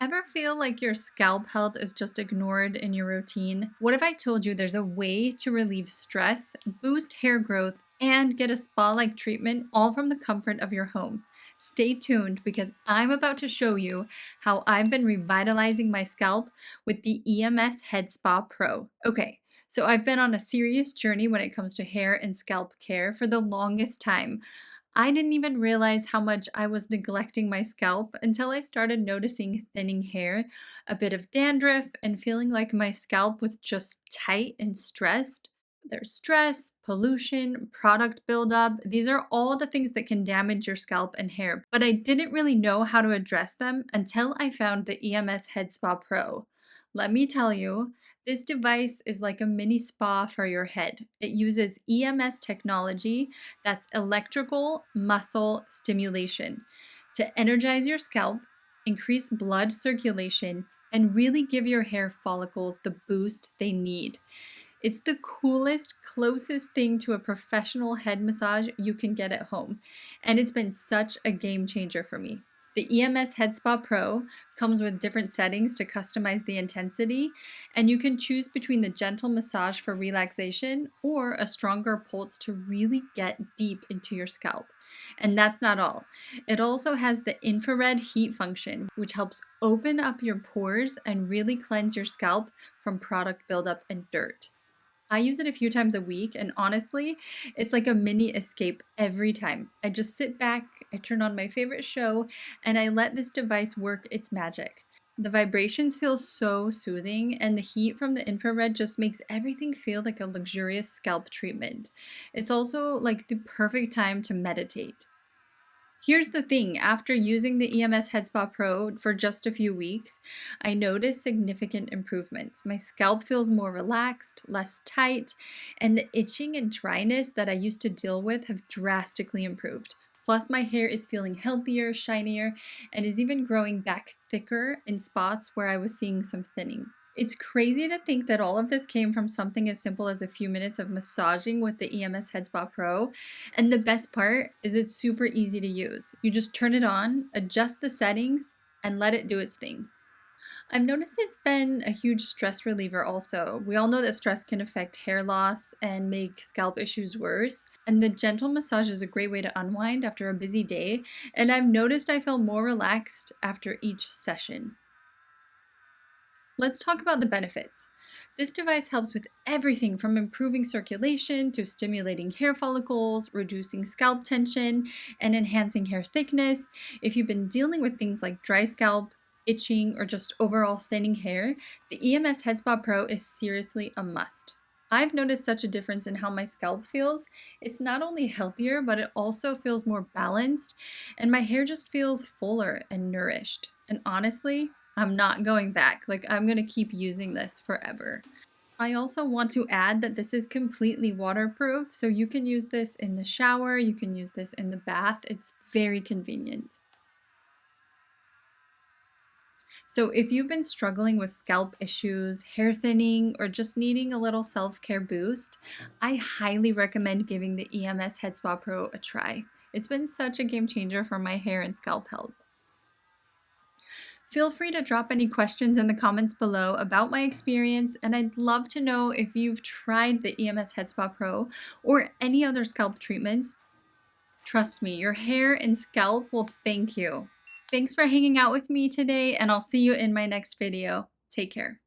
Ever feel like your scalp health is just ignored in your routine? What if I told you there's a way to relieve stress, boost hair growth, and get a spa-like treatment all from the comfort of your home? Stay tuned because I'm about to show you how I've been revitalizing my scalp with the EMS Head Spa Pro. Okay, so I've been on a serious journey when it comes to hair and scalp care for the longest time. I didn't even realize how much I was neglecting my scalp until I started noticing thinning hair, a bit of dandruff, and feeling like my scalp was just tight and stressed. There's stress, pollution, product buildup. These are all the things that can damage your scalp and hair, but I didn't really know how to address them until I found the EMS Head Spa Pro. Let me tell you, this device is like a mini spa for your head. It uses EMS technology, that's electrical muscle stimulation, to energize your scalp, increase blood circulation, and really give your hair follicles the boost they need. It's the coolest, closest thing to a professional head massage you can get at home, and it's been such a game changer for me. The EMS Head Spa Pro comes with different settings to customize the intensity, and you can choose between the gentle massage for relaxation or a stronger pulse to really get deep into your scalp. And that's not all. It also has the infrared heat function, which helps open up your pores and really cleanse your scalp from product buildup and dirt. I use it a few times a week, and honestly, it's like a mini escape every time. I just sit back, I turn on my favorite show, and I let this device work its magic. The vibrations feel so soothing, and the heat from the infrared just makes everything feel like a luxurious scalp treatment. It's also like the perfect time to meditate. Here's the thing, after using the EMS Head Spa Pro for just a few weeks, I noticed significant improvements. My scalp feels more relaxed, less tight, and the itching and dryness that I used to deal with have drastically improved. Plus, my hair is feeling healthier, shinier, and is even growing back thicker in spots where I was seeing some thinning. It's crazy to think that all of this came from something as simple as a few minutes of massaging with the EMS Head Spa Pro. And the best part is it's super easy to use. You just turn it on, adjust the settings, and let it do its thing. I've noticed it's been a huge stress reliever also. We all know that stress can affect hair loss and make scalp issues worse. And the gentle massage is a great way to unwind after a busy day. And I've noticed I feel more relaxed after each session. Let's talk about the benefits. This device helps with everything from improving circulation to stimulating hair follicles, reducing scalp tension, and enhancing hair thickness. If you've been dealing with things like dry scalp, itching, or just overall thinning hair, the EMS Head Spa Pro is seriously a must. I've noticed such a difference in how my scalp feels. It's not only healthier, but it also feels more balanced, and my hair just feels fuller and nourished. And honestly, I'm not going back. Like, I'm going to keep using this forever. I also want to add that this is completely waterproof, so you can use this in the shower, you can use this in the bath. It's very convenient. So if you've been struggling with scalp issues, hair thinning, or just needing a little self-care boost, I highly recommend giving the EMS Head Spa Pro a try. It's been such a game changer for my hair and scalp health. Feel free to drop any questions in the comments below about my experience, and I'd love to know if you've tried the EMS Head Spa Pro or any other scalp treatments. Trust me, your hair and scalp will thank you. Thanks for hanging out with me today, and I'll see you in my next video. Take care.